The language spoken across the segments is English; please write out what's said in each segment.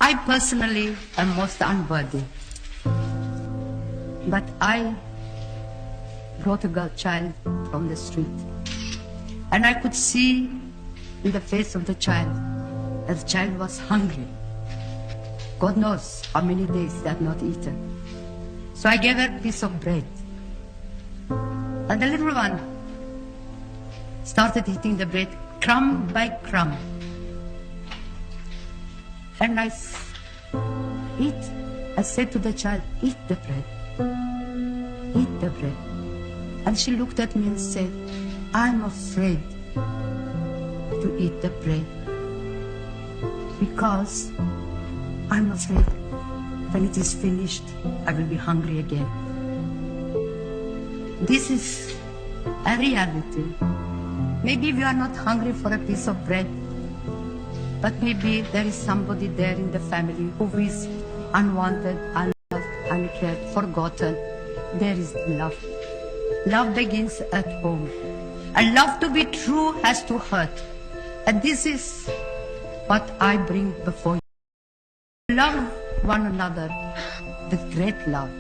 I personally am most unworthy. But I brought a girl child from the street. And I could see in the face of the child that the child was hungry. God knows how many days they had not eaten. So I gave her a piece of bread. And the little one started eating the bread crumb by crumb. And I said to the child, eat the bread. Eat the bread. And she looked at me and said, I'm afraid to eat the bread because I'm afraid when it is finished, I will be hungry again. This is a reality. Maybe we are not hungry for a piece of bread, but maybe there is somebody there in the family who is unwanted, unloved, uncared, forgotten. There is love. Love begins at home. And love to be true has to hurt. And this is what I bring before you. Love one another with great love.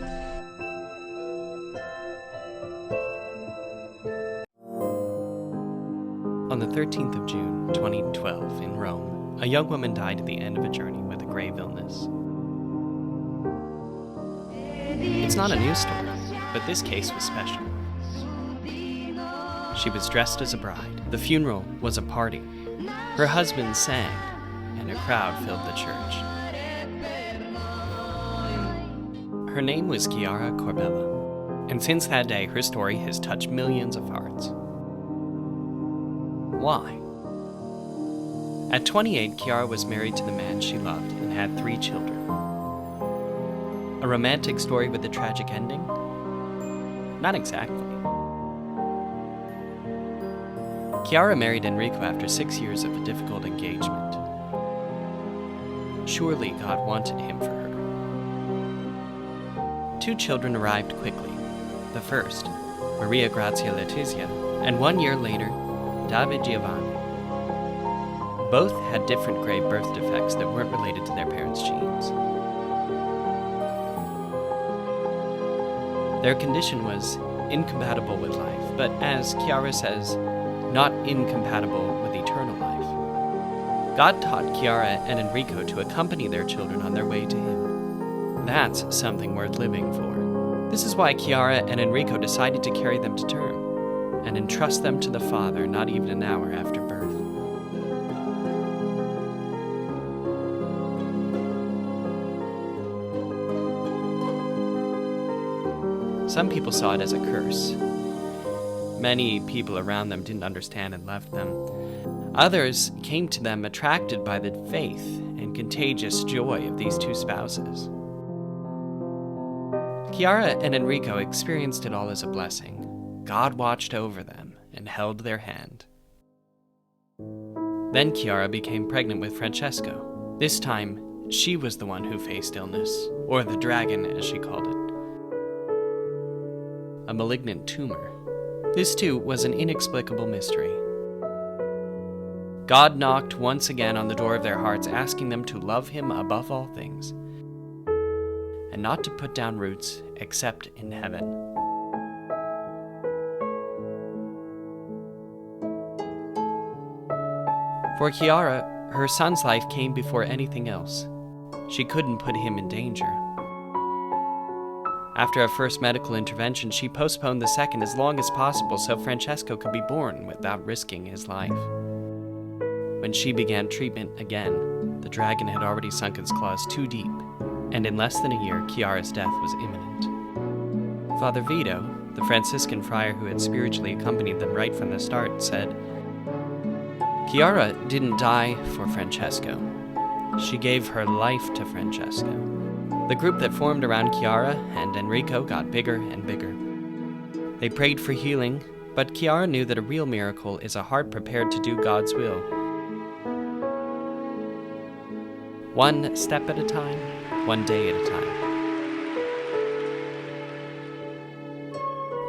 On the 13th of June, 2012, in Rome, a young woman died at the end of a journey with a grave illness. It's not a news story, but this case was special. She was dressed as a bride. The funeral was a party. Her husband sang, and a crowd filled the church. Her name was Chiara Corbella, and since that day, her story has touched millions of hearts. Why? At 28, Chiara was married to the man she loved and had 3 children. A romantic story with a tragic ending? Not exactly. Chiara married Enrico after 6 years of a difficult engagement. Surely God wanted him for her. 2 children arrived quickly. The first, Maria Grazia Letizia, and 1 year later, David Giovanni. Both had different grave birth defects that weren't related to their parents' genes. Their condition was incompatible with life, but as Chiara says, not incompatible with eternal life. God taught Chiara and Enrico to accompany their children on their way to Him. That's something worth living for. This is why Chiara and Enrico decided to carry them to term and entrust them to the Father not even an hour after birth. Some people saw it as a curse. Many people around them didn't understand and left them. Others came to them attracted by the faith and contagious joy of these 2 spouses. Chiara and Enrico experienced it all as a blessing. God watched over them and held their hand. Then Chiara became pregnant with Francesco. This time, she was the one who faced illness, or the dragon as she called it. A malignant tumor. This too was an inexplicable mystery. God knocked once again on the door of their hearts, asking them to love Him above all things, and not to put down roots except in heaven. For Chiara, her son's life came before anything else. She couldn't put him in danger. After a first medical intervention, she postponed the second as long as possible so Francesco could be born without risking his life. When she began treatment again, the dragon had already sunk its claws too deep, and in less than a year, Chiara's death was imminent. Father Vito, the Franciscan friar who had spiritually accompanied them right from the start, said, Chiara didn't die for Francesco. She gave her life to Francesco. The group that formed around Chiara and Enrico got bigger and bigger. They prayed for healing, but Chiara knew that a real miracle is a heart prepared to do God's will. One step at a time, one day at a time.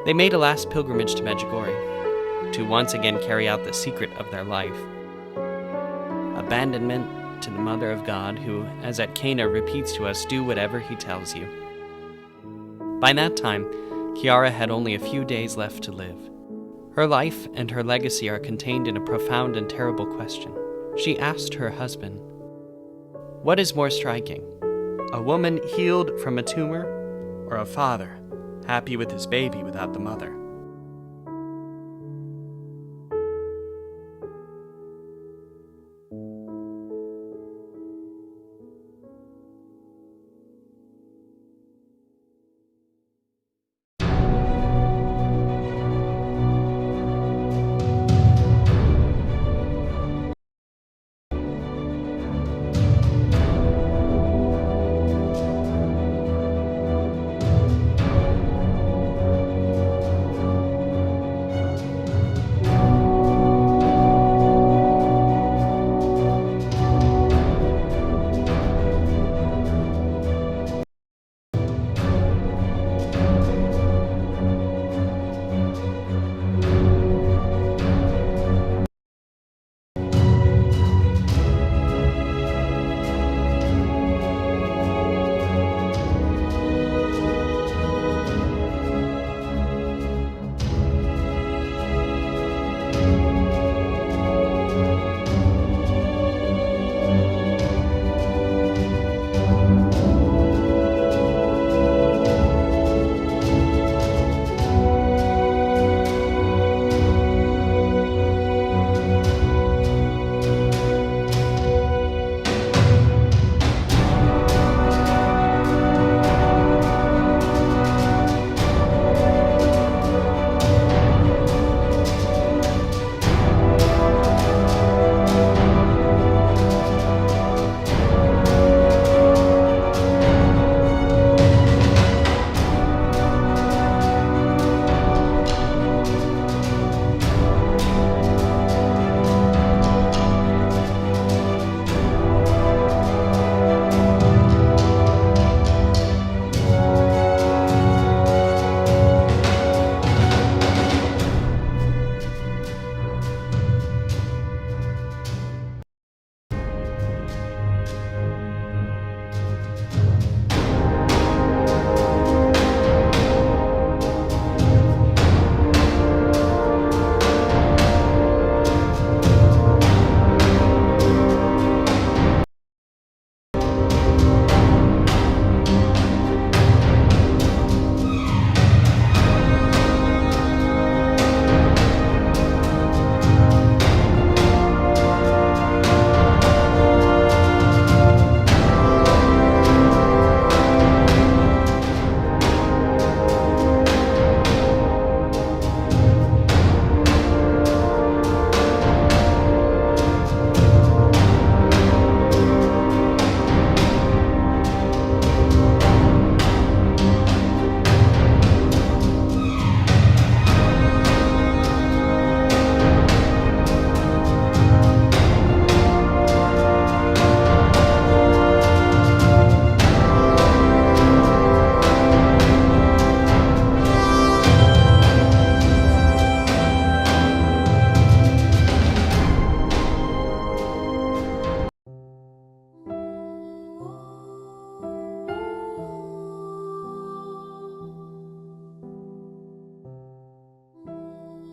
They made a last pilgrimage to Medjugorje to once again carry out the secret of their life. Abandonment, to the Mother of God, who, as at Cana, repeats to us, "Do whatever he tells you." By that time, Chiara had only a few days left to live. Her life and her legacy are contained in a profound and terrible question. She asked her husband, "What is more striking, a woman healed from a tumor, or a father happy with his baby without the mother?"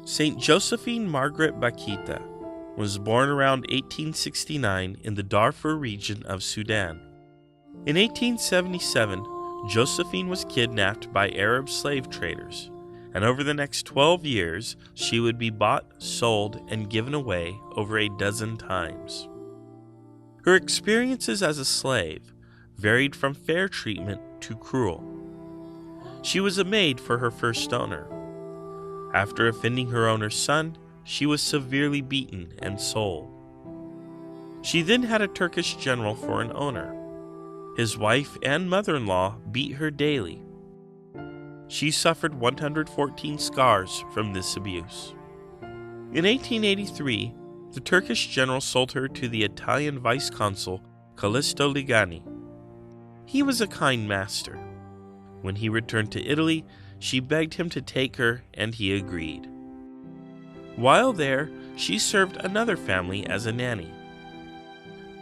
Saint Josephine Margaret Bakita was born around 1869 in the Darfur region of Sudan. In 1877, Josephine was kidnapped by Arab slave traders, and over the next 12 years, she would be bought, sold, and given away over a dozen times. Her experiences as a slave varied from fair treatment to cruel. She was a maid for her first owner. After offending her owner's son, she was severely beaten and sold. She then had a Turkish general for an owner. His wife and mother-in-law beat her daily. She suffered 114 scars from this abuse. In 1883, the Turkish general sold her to the Italian vice-consul Callisto Ligani. He was a kind master. When he returned to Italy, she begged him to take her, and he agreed. While there, she served another family as a nanny.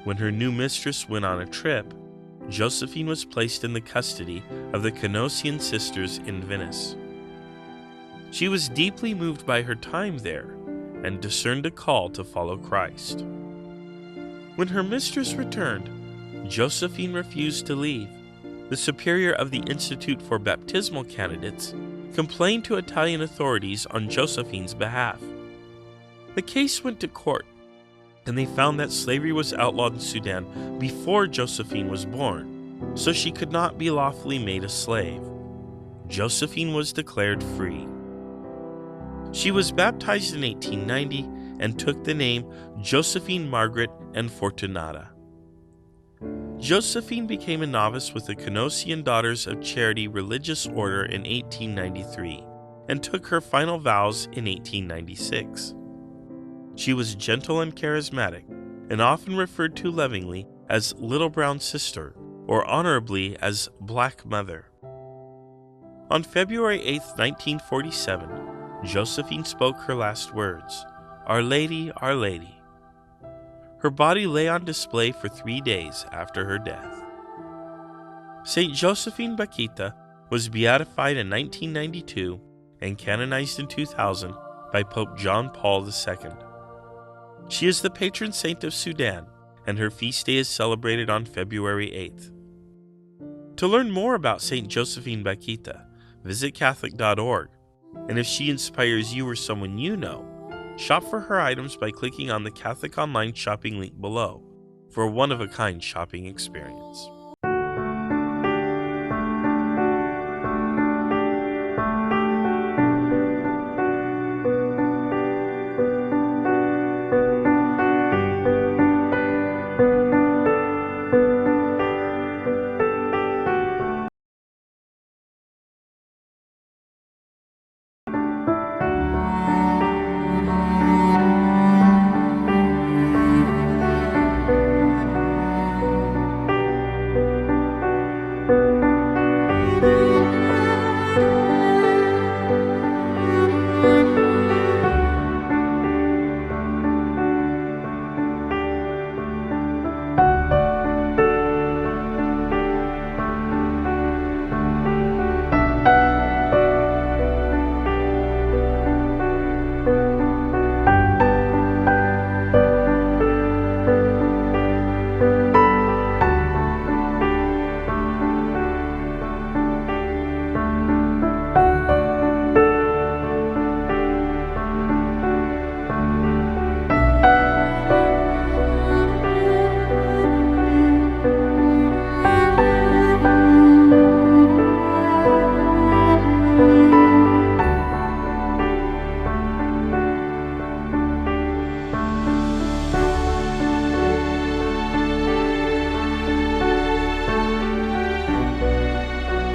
When her new mistress went on a trip, Josephine was placed in the custody of the Canossian sisters in Venice. She was deeply moved by her time there and discerned a call to follow Christ. When her mistress returned, Josephine refused to leave. The superior of the Institute for Baptismal Candidates complained to Italian authorities on Josephine's behalf. The case went to court, and they found that slavery was outlawed in Sudan before Josephine was born, so she could not be lawfully made a slave. Josephine was declared free. She was baptized in 1890 and took the name Josephine Margaret and Fortunata. Josephine became a novice with the Canossian Daughters of Charity religious order in 1893 and took her final vows in 1896. She was gentle and charismatic and often referred to lovingly as Little Brown Sister or honorably as Black Mother. On February 8, 1947, Josephine spoke her last words, "Our Lady, Our Lady." Her body lay on display for 3 days after her death. St. Josephine Bakhita was beatified in 1992 and canonized in 2000 by Pope John Paul II. She is the patron saint of Sudan, and her feast day is celebrated on February 8th. To learn more about St. Josephine Bakhita, visit Catholic.org, and if she inspires you or someone you know, shop for her items by clicking on the Catholic Online shopping link below for a one-of-a-kind shopping experience.